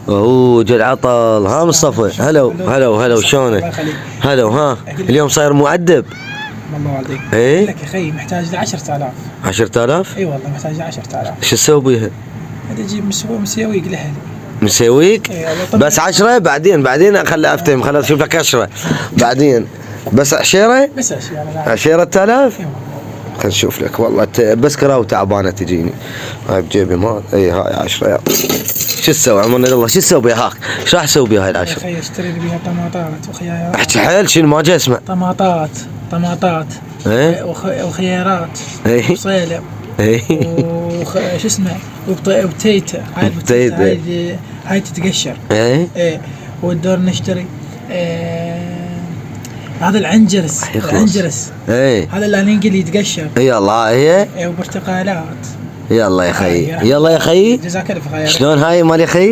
اوه جد عطل. ها مصطفى، هلا شلونك؟ هلا ها، اليوم صاير مؤدب. والله والديك. ايه لك يا اخي محتاج ل 10,000. 10,000؟ اي والله محتاج ل 10,000. شو تسوي بيها؟ هذا اجيب مسويق لاهلي. مسويك؟ اي والله. بس 10 بعدين اخلي افتهم، خلاص اشوف لك 10 بعدين. بس عشيرة؟ بس اشياء. 10,000؟ خل نشوف لك والله بس كراو تعبانه تجيني. هاي بجيبي مال، اي هاي 10 يلا. شو تسوي عمرنا الله، شو تسوي بيها هاك؟ شو راح تسوي بيها هاي ال10؟ يا اخي اشتري لي بيها طماطات وخيارات. احكي حيل شنو ما جاي اسمع. طماطات ايه وخيارات ايه وصيلب ايه شو اسمه وبتيتا. هاي بتيتا. هاي تتقشر. ايه ايه والدور نشتري هذا العنجرس. ايه هذا اللي ننقل يتقشر. يلا هي. ايه وبرتقالات. يلا يا خيي، يلا يا خيي. جزاك الف خير. شلون هاي مال يا خيي؟